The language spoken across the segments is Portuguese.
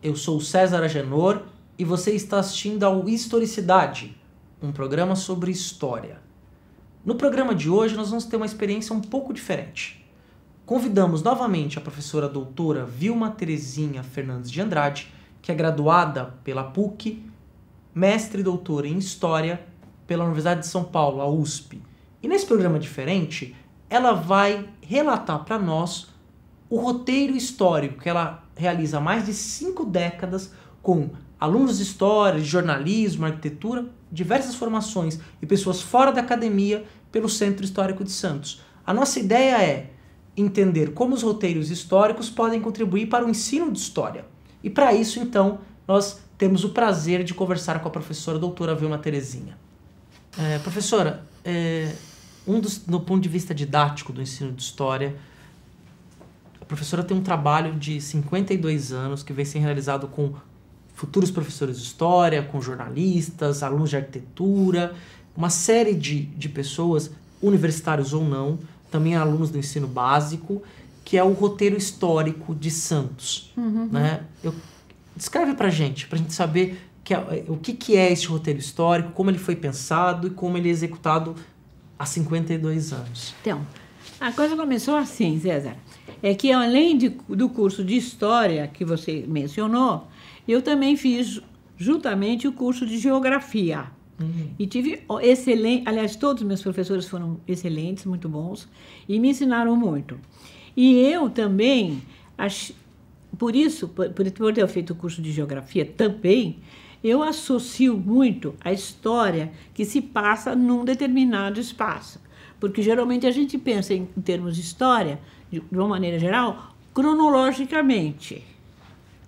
eu sou o César Agenor e você está assistindo ao Historicidade, um programa sobre história. No programa de hoje nós vamos ter uma experiência um pouco diferente. Convidamos novamente a professora doutora Vilma Terezinha Fernandes de Andrade, que é graduada pela PUC, mestre e doutora em História pela Universidade de São Paulo, a USP. E nesse programa diferente, ela vai relatar para nós o roteiro histórico que ela realiza há mais de 5 décadas com alunos de história, de jornalismo, arquitetura, diversas formações e pessoas fora da academia pelo Centro Histórico de Santos. A nossa ideia é entender como os roteiros históricos podem contribuir para o ensino de história. E para isso, então, nós temos o prazer de conversar com a professora doutora Vilma Terezinha. Professora, do ponto de vista didático do ensino de história, a professora tem um trabalho de 52 anos que vem sendo realizado com futuros professores de história, com jornalistas, alunos de arquitetura, uma série de pessoas, universitários ou não, também alunos do ensino básico, que é o roteiro histórico de Santos. Né? Descreve pra gente saber o que é esse roteiro histórico, como ele foi pensado e como ele é executado há 52 anos. Então, a coisa começou assim, César. É que além do curso de História que você mencionou, eu também fiz juntamente o curso de Geografia. E tive excelente... Aliás, todos os meus professores foram excelentes, muito bons, e me ensinaram muito. E eu também, por isso, por ter feito o curso de Geografia também, eu associo muito a história que se passa num determinado espaço. Porque geralmente a gente pensa em termos de história, de uma maneira geral, cronologicamente.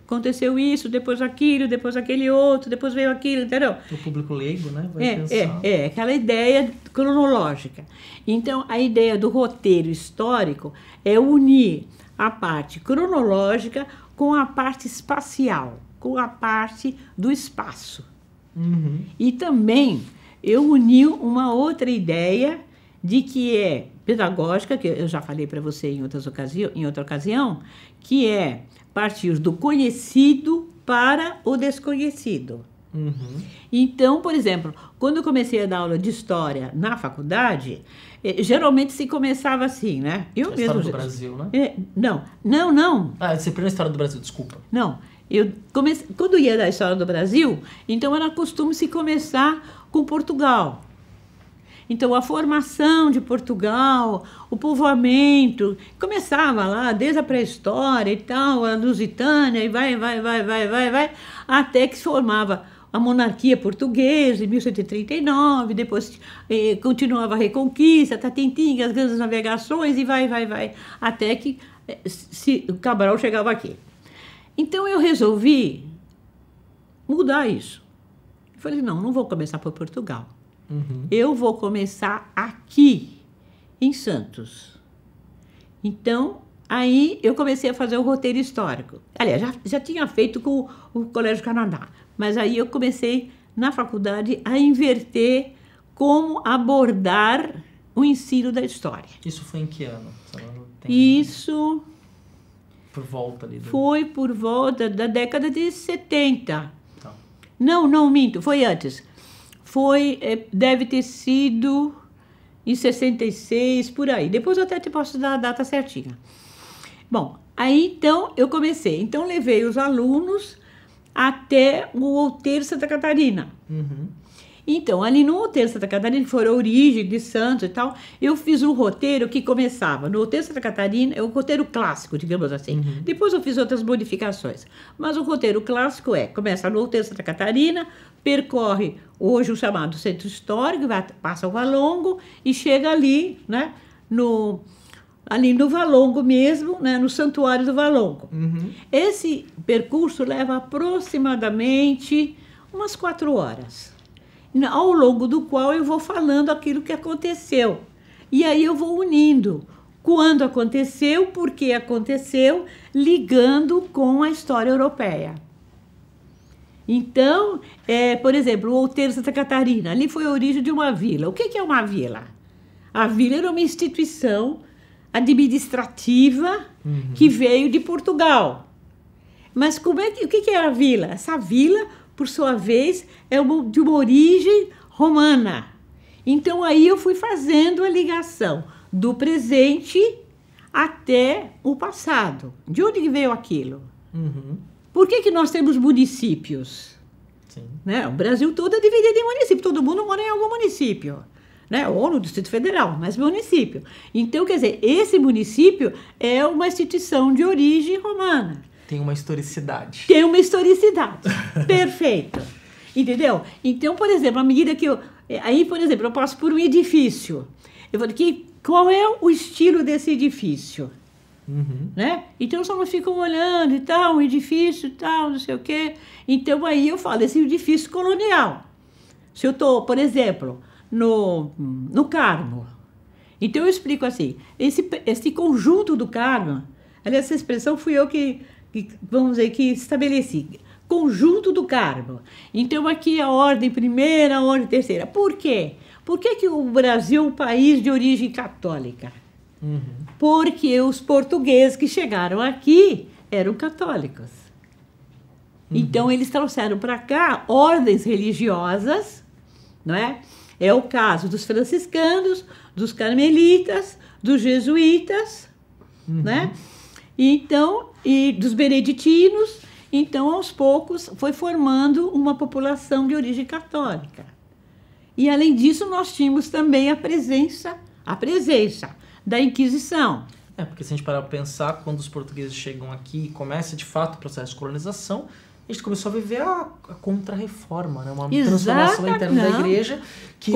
Aconteceu isso, depois aquilo, depois aquele outro, depois veio aquilo, entendeu? O público leigo, né, vai pensar. Aquela ideia cronológica. Então, a ideia do roteiro histórico é unir a parte cronológica com a parte espacial, com a parte do espaço. E também eu uni uma outra ideia de que é pedagógica, que eu já falei para você em outra ocasião, que é partir do conhecido para o desconhecido. Então, por exemplo, quando eu comecei a dar aula de história na faculdade, geralmente se começava assim, né? A história do Brasil, né? Não. Você primeiro a história do Brasil, desculpa. Não, quando ia da história do Brasil, então era costume se começar com Portugal. Então, a formação de Portugal, o povoamento, começava lá desde a pré-história e tal, a Lusitânia, e vai, até que se formava a monarquia portuguesa, em 1139, depois continuava a Reconquista, Tatintim, as grandes navegações, e vai, até que o Cabral chegava aqui. Então, eu resolvi mudar isso. Eu falei, não vou começar por Portugal. Eu vou começar aqui, em Santos. Então, aí eu comecei a fazer o roteiro histórico. Aliás, já tinha feito com o Colégio Canadá, mas aí eu comecei, na faculdade, a inverter como abordar o ensino da história. Isso foi em que ano? Isso... Por volta ali. Foi por volta da década de 70. Tá. Não, minto, foi antes. Deve ter sido em 66, por aí. Depois eu até te posso dar a data certinha. Bom, aí então eu comecei. Então levei os alunos até o Outeiro Santa Catarina. Então, ali no Outeiro Santa Catarina, que foi a origem de Santos e tal, eu fiz um roteiro que começava no Outeiro Santa Catarina, é o roteiro clássico, digamos assim. Depois eu fiz outras modificações. Mas o roteiro clássico começa no Outeiro Santa Catarina, percorre hoje o chamado Centro Histórico, passa o Valongo e chega ali, né, ali no Valongo mesmo, né, no Santuário do Valongo. Esse percurso leva aproximadamente umas 4 horas. Ao longo do qual eu vou falando aquilo que aconteceu. E aí eu vou unindo quando aconteceu, por que aconteceu, ligando com a história europeia. Então, por exemplo, o Outeiro Santa Catarina, ali foi a origem de uma vila. O que é uma vila? A vila era uma instituição administrativa que veio de Portugal. Mas como é que, o que é a vila? Essa vila, por sua vez, é de uma origem romana. Então aí eu fui fazendo a ligação do presente até o passado. De onde que veio aquilo? Uhum. Por que nós temos municípios? Sim. Né? O Brasil todo é dividido em municípios, todo mundo mora em algum município. Né? Ou no Distrito Federal, mas município. Então, quer dizer, esse município é uma instituição de origem romana. Tem uma historicidade. Tem uma historicidade. Perfeito. Entendeu? Então, por exemplo, à medida que eu... Aí, por exemplo, eu passo por um edifício. Eu falo, qual é o estilo desse edifício? Uhum. Né? Então, só não ficam olhando e tal, um edifício e tal, não sei o quê. Então, aí eu falo, esse edifício colonial. Se eu estou, por exemplo, no Carmo, então eu explico assim, esse conjunto do Carmo, aliás, essa expressão fui eu que vamos dizer, que estabeleci. Conjunto do Carmo. Então, aqui a ordem primeira, a ordem terceira. Por quê? Por que o Brasil é um país de origem católica? Uhum. Porque os portugueses que chegaram aqui eram católicos. Uhum. Então, eles trouxeram para cá ordens religiosas, não é? É o caso dos franciscanos, dos carmelitas, dos jesuítas, né? Então, e dos beneditinos. Então, aos poucos, foi formando uma população de origem católica. E, além disso, nós tínhamos também a presença da Inquisição. Porque se a gente parar para pensar, quando os portugueses chegam aqui e começa, de fato, o processo de colonização, a gente começou a viver a contra-reforma, né? Uma transformação interna da igreja que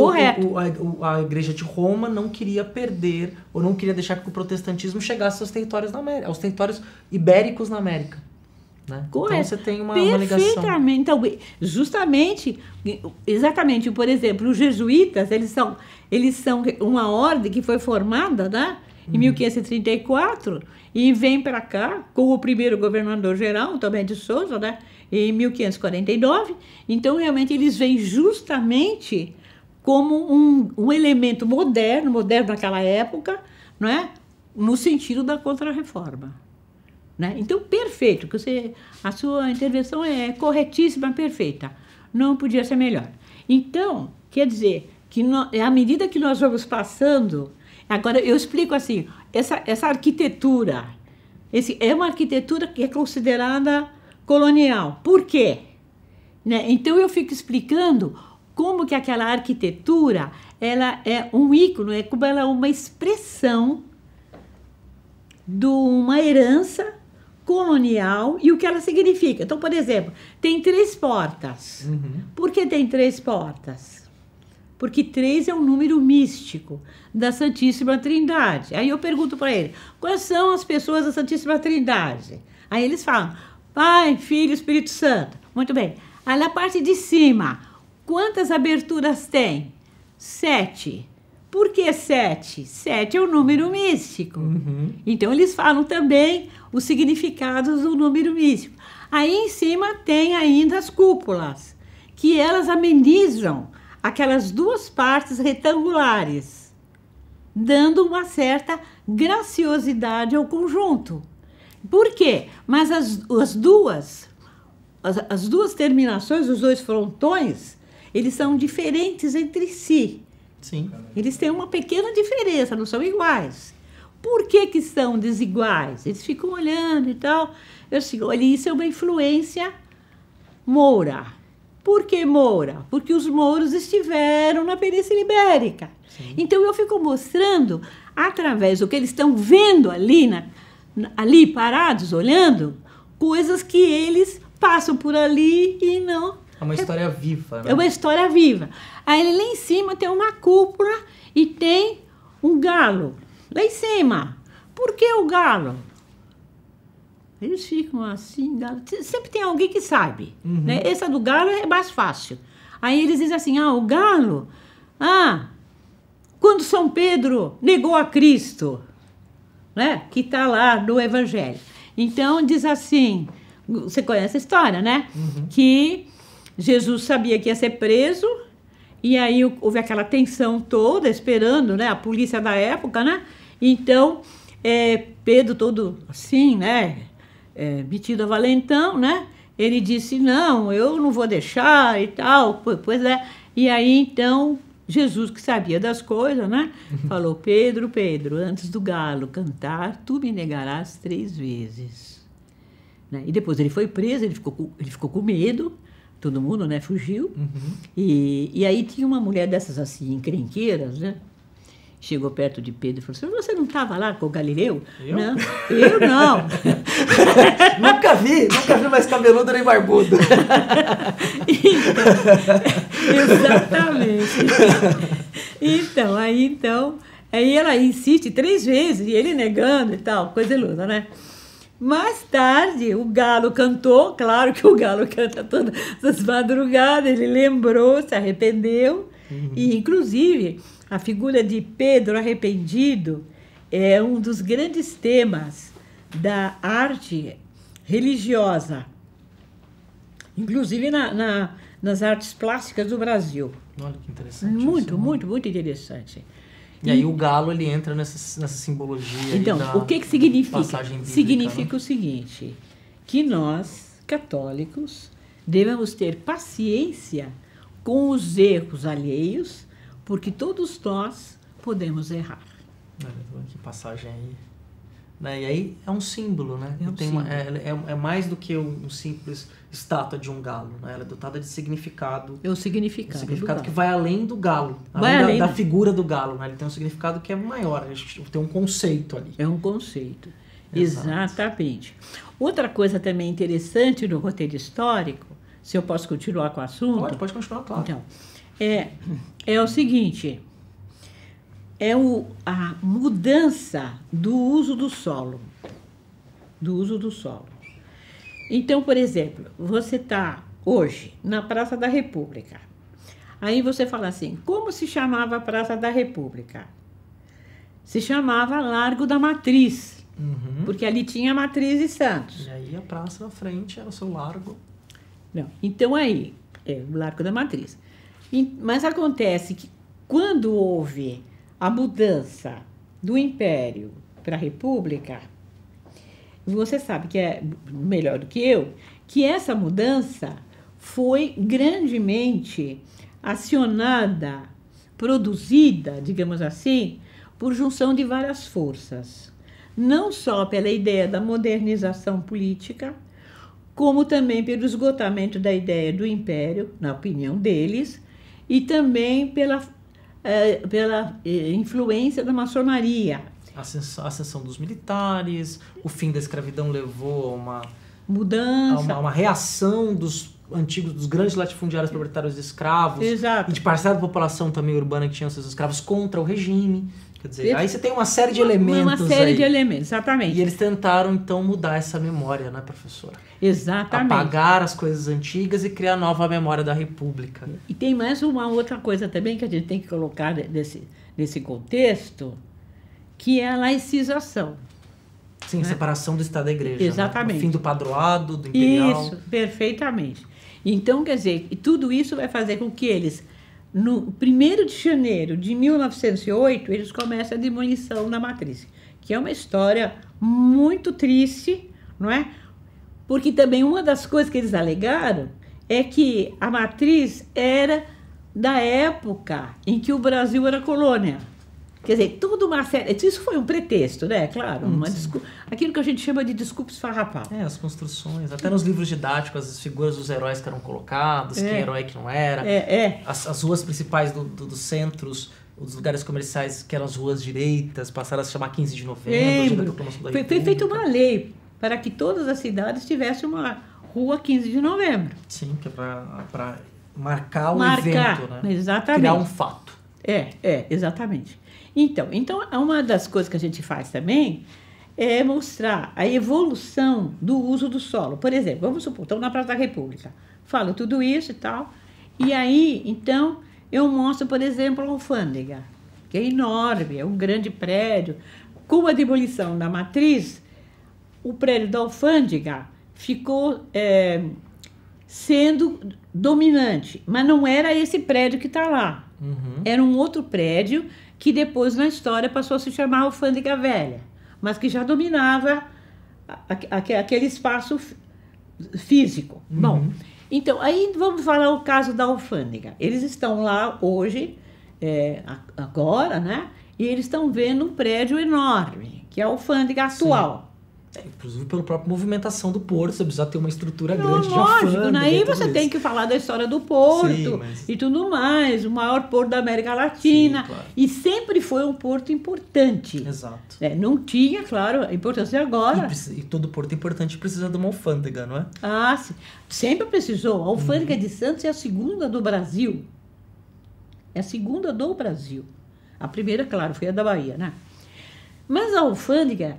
a igreja de Roma não queria perder, ou não queria deixar que o protestantismo chegasse aos territórios, aos territórios ibéricos na América. Né? Então você tem uma ligação. Perfeitamente. Então, justamente, exatamente, por exemplo, os jesuítas, eles são uma ordem que foi formada, né, em 1534 e vem para cá com o primeiro governador-geral, Tomé de Souza, né, em 1549. Então, realmente, eles vêm justamente como um elemento moderno naquela época, não é? No sentido da Contra-Reforma. Né? Então, perfeito, a sua intervenção é corretíssima, perfeita. Não podia ser melhor. Então, quer dizer, que à medida que nós vamos passando, agora eu explico assim, essa arquitetura, é uma arquitetura que é considerada colonial. Por quê? Né? Então, eu fico explicando como que aquela arquitetura, ela é um ícone, como ela é uma expressão de uma herança colonial e o que ela significa. Então, por exemplo, tem 3 portas. Por que tem 3 portas? Porque 3 é um número místico da Santíssima Trindade. Aí eu pergunto para ele, quais são as pessoas da Santíssima Trindade? Aí eles falam, Pai, Filho e Espírito Santo. Muito bem. Aí na parte de cima, quantas aberturas tem? 7. Por que 7? 7 é um número místico. Então, eles falam também os significados do número místico. Aí, em cima, tem ainda as cúpulas, que elas amenizam aquelas 2 partes retangulares, dando uma certa graciosidade ao conjunto. Por quê? Mas as duas terminações, os 2 frontões, eles são diferentes entre si. Sim. Eles têm uma pequena diferença, não são iguais. Por que são desiguais? Eles ficam olhando e tal. Eu digo, olha, isso é uma influência moura. Por que moura? Porque os mouros estiveram na Península Ibérica. Sim. Então, eu fico mostrando, através do que eles estão vendo ali parados, olhando, coisas que eles passam por ali e não... É uma história viva, né? É uma história viva. Aí lá em cima tem uma cúpula e tem um galo. Lá em cima. Por que o galo? Eles ficam assim, galo. Sempre tem alguém que sabe. Né? Essa do galo é mais fácil. Aí eles dizem assim, o galo... quando São Pedro negou a Cristo, né? Que está lá no Evangelho. Então, diz assim... Você conhece a história, né? Que... Jesus sabia que ia ser preso, e aí houve aquela tensão toda, esperando, né, a polícia da época, né? Então, Pedro todo assim, né, metido a valentão, né? Ele disse, não, eu não vou deixar e tal, pois é. E aí, então, Jesus, que sabia das coisas, né? Falou, Pedro, Pedro, antes do galo cantar, tu me negarás 3 vezes. Né? E depois ele foi preso, ele ficou com medo, todo mundo, né, fugiu. E aí tinha uma mulher dessas assim, encrenqueiras, né? Chegou perto de Pedro e falou assim, você não estava lá com o Galileu? Eu? Não, eu não. Nunca vi mais cabeludo nem barbudo. Exatamente. Aí ela insiste 3 vezes, e ele negando e tal, coisa ilusa, né? Mais tarde, o galo cantou, claro que o galo canta todas as madrugadas, ele lembrou, se arrependeu, e inclusive a figura de Pedro arrependido é um dos grandes temas da arte religiosa, inclusive nas artes plásticas do Brasil. Olha que interessante. Muito, muito, muito interessante. E aí o galo, ele entra nessa simbologia. Então, aí o que significa? passagem bíblica, Significa né? o seguinte, que nós, católicos, devemos ter paciência com os erros alheios, porque todos nós podemos errar. Que passagem aí. Né? E aí é um símbolo, né? É um símbolo. símbolo. É mais do que um simples estátua de um galo. Né? Ela é dotada de significado. É o significado. Um significado do que galo. vai além do galo. Vai Além além da da- figura do galo. Né? Ele tem um significado que é maior. A gente tem um conceito ali. É um conceito. Exato. Exatamente. Outra coisa também interessante no roteiro histórico, se eu posso continuar com o assunto. Pode continuar, claro. Então, é o seguinte, a mudança do uso do solo. Do uso do solo. Então, por exemplo, você está hoje na Praça da República. Aí você fala assim, como se chamava a Praça da República? Se chamava Largo da Matriz, porque ali tinha Matriz e Santos. E aí a praça na frente era o seu largo. Não. Então aí, o Largo da Matriz. Mas acontece que quando houve a mudança do Império para a República, você sabe que é melhor do que eu, que essa mudança foi grandemente acionada, produzida, digamos assim, por junção de várias forças. Não só pela ideia da modernização política, como também pelo esgotamento da ideia do império, na opinião deles, e também pela influência da maçonaria. A ascensão dos militares, o fim da escravidão levou a uma Mudança. uma reação dos grandes latifundiários proprietários de escravos. Exato. E de parcela da população também urbana que tinha seus escravos contra o regime. Quer dizer, Eles- aí você tem uma série de elementos Uma série aí. de elementos, exatamente. E eles tentaram, então, mudar essa memória, né, professora? Exatamente. Apagar as coisas antigas e criar nova memória da República. E tem mais uma outra coisa também que a gente tem que colocar nesse contexto, que é a laicização. Sim, separação do Estado da Igreja. Exatamente. Né? O fim do padroado, do imperial. Isso, perfeitamente. Então, quer dizer, e tudo isso vai fazer com que eles, no 1º de janeiro de 1908, eles começam a demolição da matriz, que é uma história muito triste, não é? Porque também uma das coisas que eles alegaram é que a matriz era da época em que o Brasil era colônia. Quer dizer, tudo uma série... Isso foi um pretexto, né? Claro, aquilo que a gente chama de desculpa esfarrapada. As construções, até nos livros didáticos, as figuras dos heróis que eram colocadas, quem era herói e que não era. As ruas principais dos centros, os lugares comerciais que eram as ruas direitas, passaram a se chamar 15 de novembro, dia da proclamação da Foi República. feita uma lei para que todas as cidades tivessem uma rua 15 de novembro. Sim, que é para marcar o evento, né? Exatamente. Criar um fato. Exatamente. Então, uma das coisas que a gente faz também é mostrar a evolução do uso do solo. Por exemplo, vamos supor, estamos na Praça da República, falo tudo isso e tal, e aí, então, eu mostro, por exemplo, a alfândega, que é enorme, é um grande prédio. Com a demolição da matriz, o prédio da alfândega ficou sendo dominante, mas não era esse prédio que está lá. Era um outro prédio que depois na história passou a se chamar Alfândega Velha, mas que já dominava aquele espaço físico. Bom, então, aí vamos falar o caso da alfândega. Eles estão lá hoje, agora, né? E eles estão vendo um prédio enorme, que é a alfândega atual. Inclusive pela própria movimentação do porto, você precisa ter uma estrutura grande de Lógico, alfândega. aí você tem que falar da história do porto e tudo mais, o maior porto da América Latina. Sim, claro. E sempre foi um porto importante. Exato. Não tinha, claro, a importância agora. E todo porto importante precisa de uma alfândega, não é? Ah, sim. Sempre precisou. A alfândega de Santos é a segunda do Brasil. É a segunda do Brasil. A primeira, claro, foi a da Bahia, né? Mas a alfândega,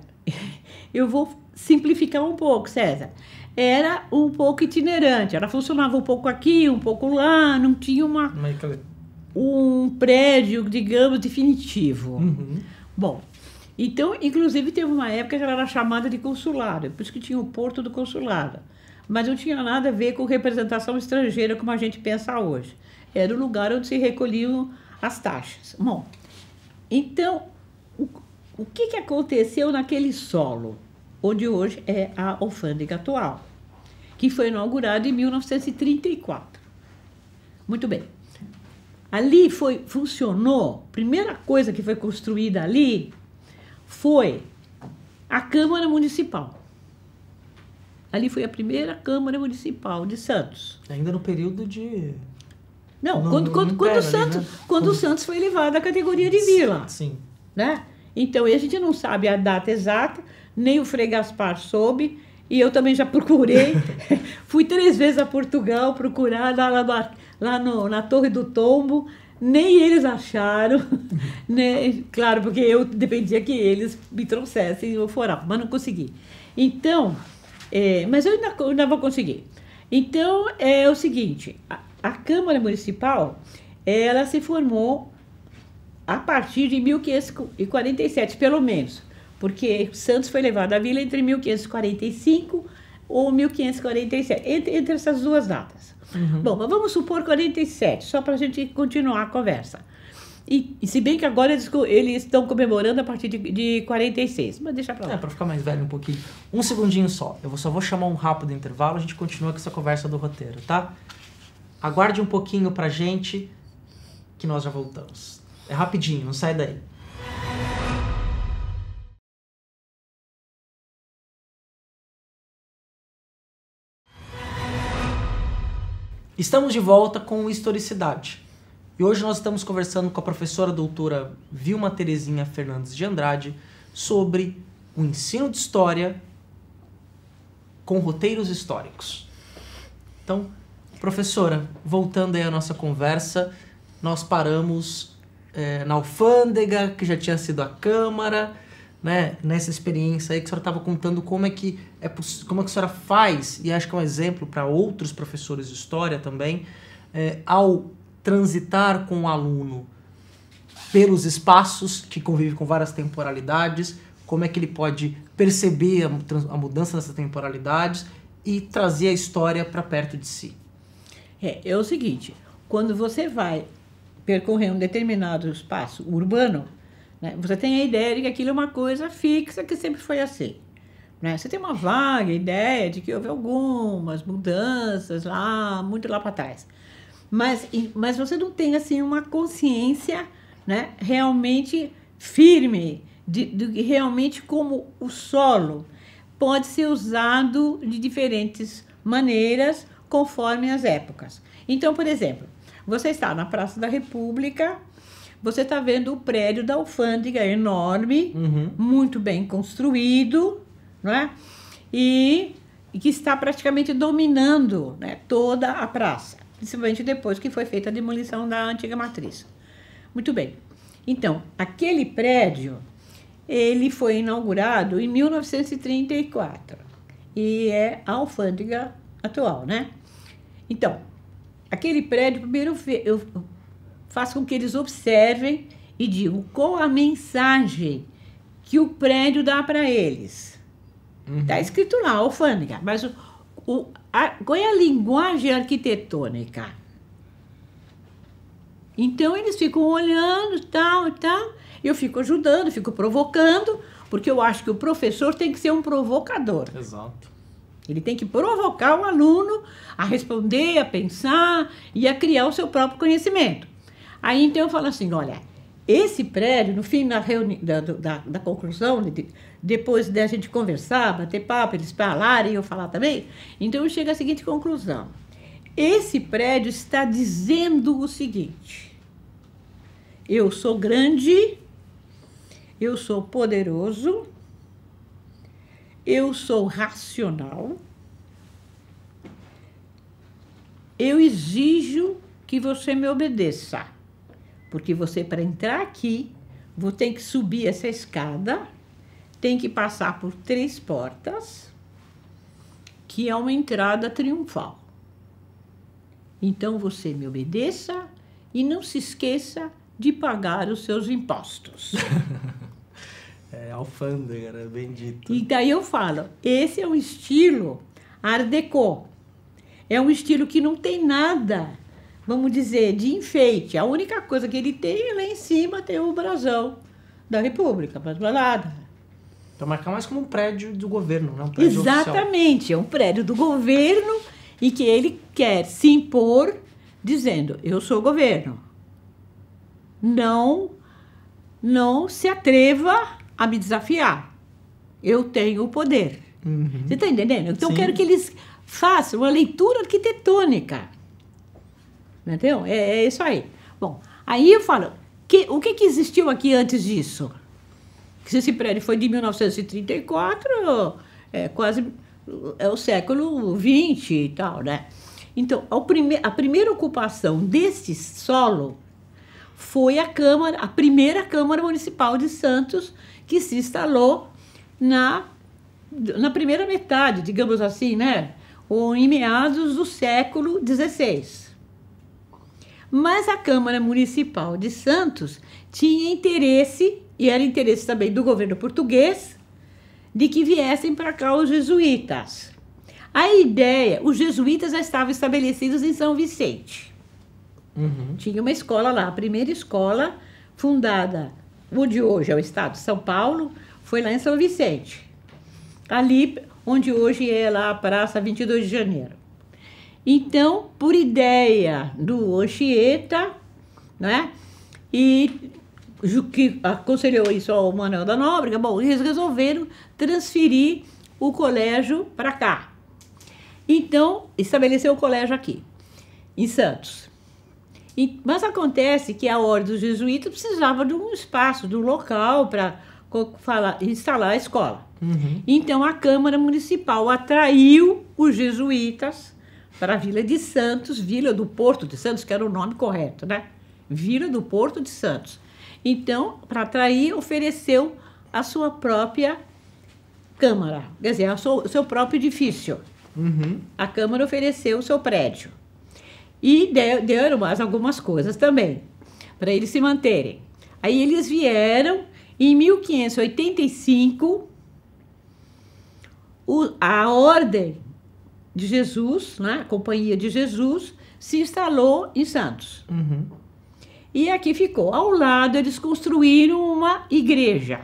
eu vou simplificar um pouco, César. Era um pouco itinerante. Ela funcionava um pouco aqui, um pouco lá. Não tinha um prédio, digamos, definitivo. Bom, então, inclusive, teve uma época que ela era chamada de consulado. Por isso que tinha o porto do consulado. Mas não tinha nada a ver com representação estrangeira, como a gente pensa hoje. Era o lugar onde se recolhiam as taxas. Bom, então, o que aconteceu naquele solo, onde hoje é a alfândega atual, que foi inaugurada em 1934. Muito bem. Ali funcionou, a primeira coisa que foi construída ali foi a Câmara Municipal. Ali foi a primeira Câmara Municipal de Santos. Ainda no período de... Não, quando o Santos foi elevado à categoria de vila. Sim. Né? Então, a gente não sabe a data exata, nem o Frei Gaspar soube, e eu também já procurei. Fui 3 vezes a Portugal procurar lá na Torre do Tombo, nem eles acharam, né? Claro, porque eu dependia que eles me trouxessem o foral, mas não consegui. Então, mas eu ainda vou conseguir. Então, é o seguinte, a Câmara Municipal, ela se formou a partir de 1547, pelo menos, porque Santos foi levado à vila entre 1545 ou 1547, entre essas duas datas. Bom, mas vamos supor 47, só para a gente continuar a conversa. E se bem que agora eles estão comemorando a partir de 46, mas deixa para lá. Para ficar mais velho um pouquinho. Um segundinho só, eu só vou chamar um rápido intervalo, a gente continua com essa conversa do roteiro, tá? Aguarde um pouquinho pra gente, que nós já voltamos. É rapidinho, não sai daí. Estamos de volta com Historicidade. E hoje nós estamos conversando com a professora doutora Vilma Terezinha Fernandes de Andrade sobre o ensino de história com roteiros históricos. Então, professora, voltando aí à nossa conversa, nós paramos na alfândega, que já tinha sido a Câmara, né? Nessa experiência aí que a senhora estava contando como é que a senhora faz, e acho que é um exemplo para outros professores de história também, ao transitar com o aluno pelos espaços que convivem com várias temporalidades, como é que ele pode perceber a mudança dessas temporalidades e trazer a história para perto de si. É o seguinte, quando você vai percorrer um determinado espaço urbano, né, você tem a ideia de que aquilo é uma coisa fixa, que sempre foi assim. Né? Você tem uma vaga ideia de que houve algumas mudanças muito lá para trás. Mas você não tem assim uma consciência, né, realmente firme de realmente como o solo pode ser usado de diferentes maneiras conforme as épocas. Então, por exemplo, você está na Praça da República, você está vendo o prédio da alfândega enorme, muito bem construído, não é? E que está praticamente dominando, né, toda a praça, principalmente depois que foi feita a demolição da antiga matriz. Muito bem. Então, aquele prédio, ele foi inaugurado em 1934 e é a alfândega atual, né? Então, aquele prédio, primeiro eu faço com que eles observem e digam qual a mensagem que o prédio dá para eles. Está escrito lá, alfândega, mas qual é a linguagem arquitetônica? Então, eles ficam olhando, tal, e tal. Eu fico ajudando, fico provocando, porque eu acho que o professor tem que ser um provocador. Exato. Ele tem que provocar o aluno a responder, a pensar e a criar o seu próprio conhecimento. Aí, então, eu falo assim, olha, esse prédio, no fim da conclusão, depois da gente conversar, bater papo, eles falarem e eu falar também, então eu chego à seguinte conclusão. Esse prédio está dizendo o seguinte: eu sou grande, eu sou poderoso, eu sou racional, eu exijo que você me obedeça, porque você, para entrar aqui, vou ter que subir essa escada, tem que passar por 3 portas, que é uma entrada triunfal. Então, você me obedeça e não se esqueça de pagar os seus impostos. É alfândega, né? Bendito. E daí eu falo, esse é um estilo Art Deco. É um estilo que não tem nada, vamos dizer, de enfeite. A única coisa que ele tem é lá em cima tem o brasão da República, mas não é nada. Então marcar mais como um prédio do governo, não um prédio oficial. Exatamente, é um prédio do governo e que ele quer se impor dizendo, eu sou o governo. Não se atreva a me desafiar. Eu tenho o poder. Uhum. Você está entendendo? Então, eu Sim. quero que eles façam uma leitura arquitetônica. Entendeu? É isso aí. Bom, aí eu falo, o que existiu aqui antes disso? Que esse prédio foi de 1934, quase o século XX e tal, né? Então, a primeira ocupação desse solo foi a primeira Câmara Municipal de Santos, que se instalou na primeira metade, digamos assim, né? Ou em meados do século XVI. Mas a Câmara Municipal de Santos tinha interesse, e era interesse também do governo português, de que viessem para cá os jesuítas. A ideia, os jesuítas já estavam estabelecidos em São Vicente. Uhum. Tinha uma escola lá, a primeira escola fundada, onde hoje é o estado de São Paulo, foi lá em São Vicente. Ali onde hoje é lá a Praça 22 de Janeiro. Então, por ideia do Anchieta, né, e que aconselhou isso ao Manuel da Nóbrega, bom, eles resolveram transferir o colégio para cá. Então, estabeleceu o colégio aqui, em Santos. Mas acontece que a Ordem dos Jesuítas precisava de um espaço, de um local para instalar a escola. Uhum. Então, a Câmara Municipal atraiu os jesuítas para a Vila de Santos, Vila do Porto de Santos, que era o nome correto, né? Vila do Porto de Santos. Então, para atrair, ofereceu a sua própria Câmara, quer dizer, o seu próprio edifício. Uhum. A Câmara ofereceu o seu prédio. E deram mais algumas coisas também, para eles se manterem. Aí eles vieram, em 1585, a Ordem de Jesus, né, a Companhia de Jesus, se instalou em Santos. Uhum. E aqui ficou. Ao lado, eles construíram uma igreja,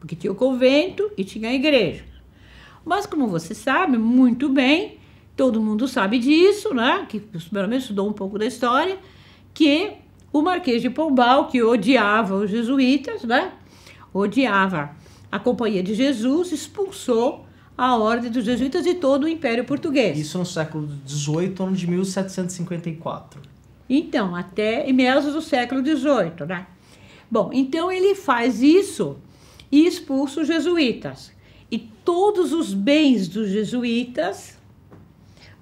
porque tinha o convento e tinha a igreja. Mas, como você sabe muito bem, todo mundo sabe disso, né? Que pelo menos estudou um pouco da história, que o Marquês de Pombal, que odiava os jesuítas, né? Odiava a Companhia de Jesus, expulsou a Ordem dos Jesuítas de todo o Império Português. Isso no século XVIII, ano de 1754. Então, até em meados do século XVIII, né? Bom, então ele faz isso e expulsa os jesuítas. E todos os bens dos jesuítas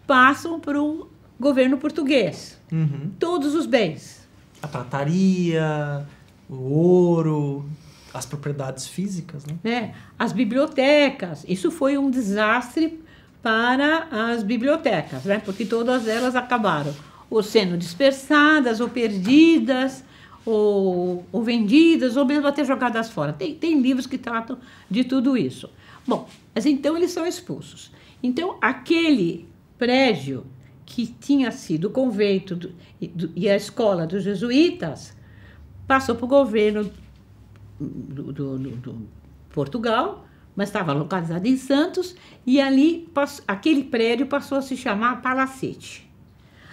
passam para o governo português. Uhum. Todos os bens. A prataria, o ouro, as propriedades físicas, né? Né? As bibliotecas. Isso foi um desastre para as bibliotecas, né? Porque todas elas acabaram ou sendo dispersadas, ou perdidas, ou vendidas, ou mesmo até jogadas fora. Tem livros que tratam de tudo isso. Bom, mas então eles são expulsos. Então, aquele prédio que tinha sido o convento e a escola dos jesuítas, passou para o governo do Portugal, mas estava localizado em Santos, e ali aquele prédio passou a se chamar Palacete.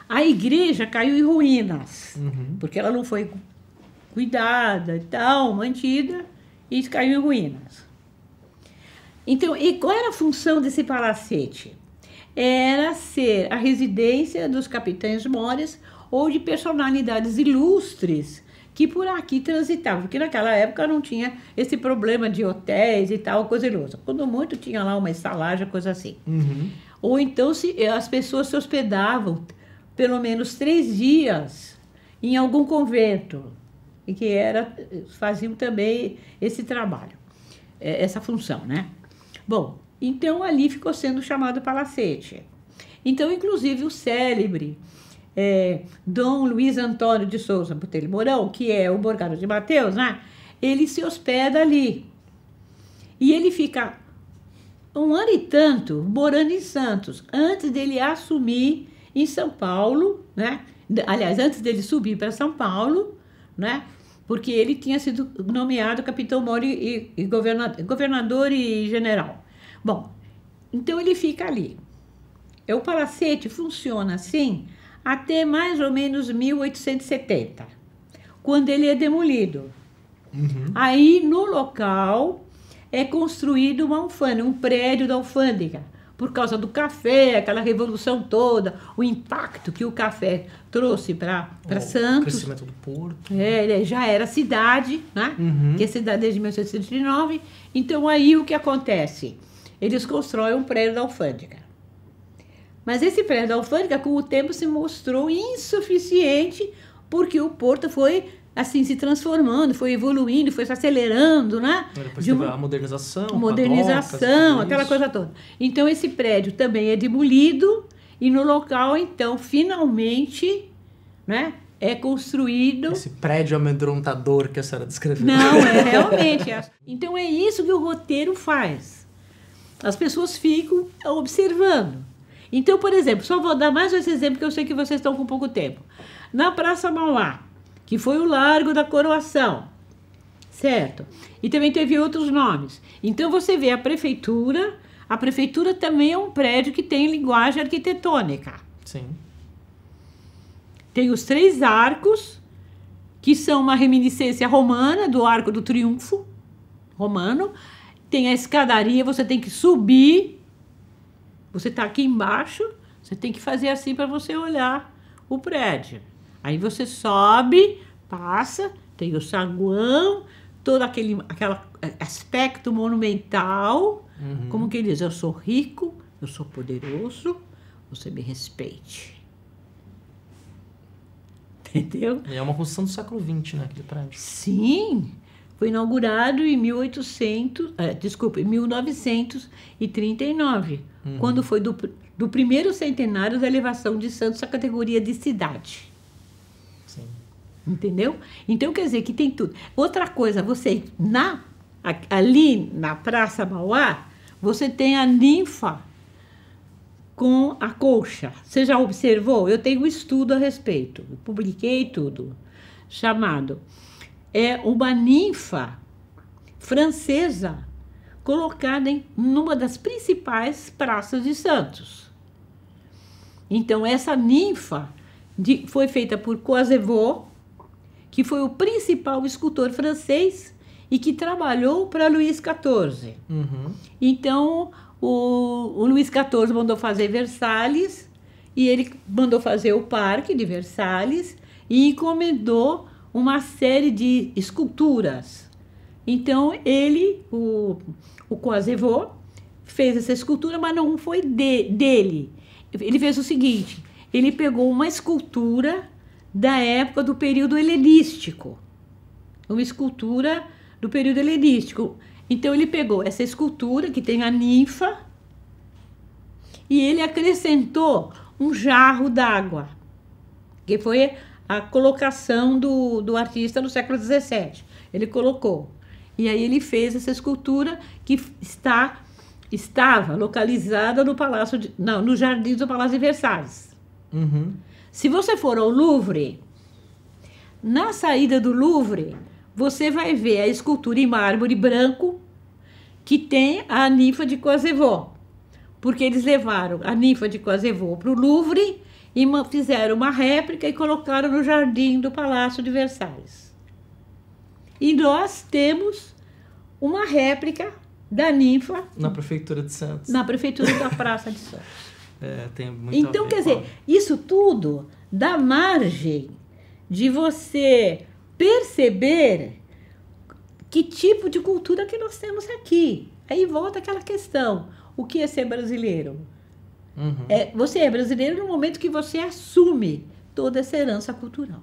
A igreja caiu em ruínas, porque ela não foi cuidada e tal, mantida, e caiu em ruínas. Então, e qual era a função desse palacete? Era ser a residência dos capitães-mores ou de personalidades ilustres que por aqui transitavam, porque naquela época não tinha esse problema de hotéis e tal, coisa ilustre. Quando muito tinha lá uma estalagem, coisa assim. Ou então as pessoas se hospedavam pelo menos 3 dias em algum convento, e que faziam também esse trabalho, essa função, né? Bom, então ali ficou sendo chamado palacete. Então, inclusive, o célebre Dom Luiz Antônio de Souza Botelho Mourão, que é o Borgado de Mateus, né? Ele se hospeda ali. E ele fica 1 ano e tanto morando em Santos, antes dele assumir em São Paulo, né? Aliás, antes dele subir para São Paulo, né? Porque ele tinha sido nomeado capitão-mor e governador e general. Bom, então ele fica ali. O palacete funciona assim até mais ou menos 1870, quando ele é demolido. Aí, no local, é construído uma alfândega, um prédio da alfândega, por causa do café, aquela revolução toda, o impacto que o café trouxe para Santos. O crescimento do porto. Já era cidade, né? Que é cidade desde 1809. Então, aí o que acontece? Eles constroem um prédio da alfândega. Mas esse prédio da alfândega, com o tempo, se mostrou insuficiente, porque o porto foi assim se transformando, foi evoluindo, foi se acelerando, né? Depois teve a modernização, docas, aquela coisa toda. Então, esse prédio também é demolido e no local, então, finalmente, né, é construído... Esse prédio amedrontador que a senhora descreveu. Não, realmente. Então, é isso que o roteiro faz. As pessoas ficam observando. Então, por exemplo, só vou dar mais esse exemplo que eu sei que vocês estão com pouco tempo. Na Praça Mauá, que foi o Largo da Coroação, certo? E também teve outros nomes. Então, você vê a prefeitura também é um prédio que tem linguagem arquitetônica. Sim. Tem os 3 arcos, que são uma reminiscência romana, do Arco do Triunfo romano. Tem a escadaria, você tem que subir. Você está aqui embaixo, você tem que fazer assim para você olhar o prédio. Aí você sobe, passa, tem o saguão, todo aquele aspecto monumental. Como que ele diz? Eu sou rico, eu sou poderoso, você me respeite. Entendeu? E é uma construção do século XX, né, aquele prédio. Sim, foi inaugurado em 1939, quando foi do primeiro centenário da elevação de Santos à categoria de cidade. Sim. Entendeu? Então, quer dizer que tem tudo. Outra coisa, ali na Praça Mauá, você tem a ninfa com a colcha. Você já observou? Eu tenho um estudo a respeito, eu publiquei tudo, chamado... É uma ninfa francesa colocada numa das principais praças de Santos. Então, essa ninfa foi feita por Coisevaux, que foi o principal escultor francês e que trabalhou para Luís XIV. Então, o Luís XIV mandou fazer Versalhes, e ele mandou fazer o Parque de Versalhes e encomendou uma série de esculturas. Então, o Coisevaux, fez essa escultura, mas não foi dele. Ele fez o seguinte, ele pegou uma escultura da época do período helenístico. Uma escultura do período helenístico. Então, ele pegou essa escultura, que tem a ninfa, e ele acrescentou um jarro d'água, que foi a colocação do artista no século XVII. Ele colocou. E aí ele fez essa escultura que estava localizada no Jardim do Palácio de Versalhes. Uhum. Se você for ao Louvre, na saída do Louvre, você vai ver a escultura em mármore branco que tem a ninfa de Cosevaux. Porque eles levaram a ninfa de Cosevaux para o Louvre e fizeram uma réplica e colocaram no jardim do Palácio de Versalhes. E nós temos uma réplica da ninfa Na Prefeitura de Santos. na prefeitura da Praça de Santos. Tem muito Então, a ver quer com dizer, isso tudo dá margem de você perceber que tipo de cultura que nós temos aqui. Aí volta aquela questão, o que é ser brasileiro? Uhum. Você é brasileiro no momento que você assume toda essa herança cultural.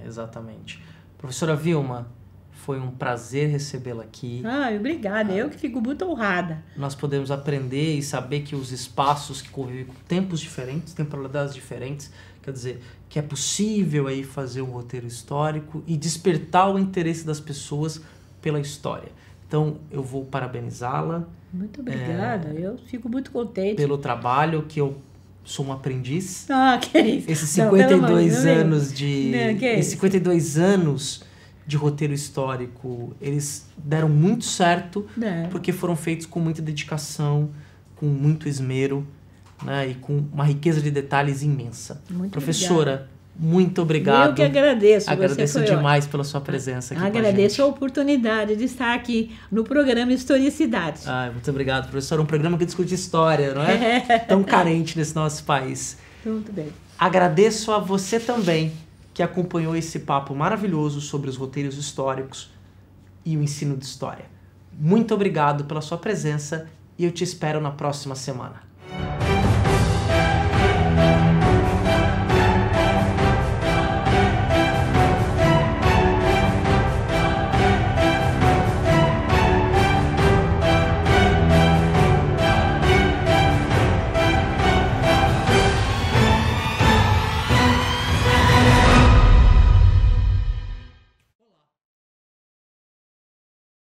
Exatamente. Professora Vilma, foi um prazer recebê-la aqui. Obrigada. Eu que fico muito honrada. Nós podemos aprender e saber que os espaços que convivem com tempos diferentes, temporalidades diferentes, quer dizer, que é possível aí fazer um roteiro histórico e despertar o interesse das pessoas pela história. Então, eu vou parabenizá-la. Muito obrigada. Eu fico muito contente. Pelo trabalho, que eu sou um aprendiz. Que é isso. Esses 52 anos Esses 52 anos de roteiro histórico, eles deram muito certo, porque foram feitos com muita dedicação, com muito esmero, né, e com uma riqueza de detalhes imensa. Muito Professora, obrigada. Muito obrigado. Eu que agradeço. Agradeço demais pela sua presença aqui Agradeço com a gente. A oportunidade de estar aqui no programa Historicidade. Muito obrigado, professora. Um programa que discute história, não é? Tão carente nesse nosso país. Muito bem. Agradeço a você também que acompanhou esse papo maravilhoso sobre os roteiros históricos e o ensino de história. Muito obrigado pela sua presença e eu te espero na próxima semana.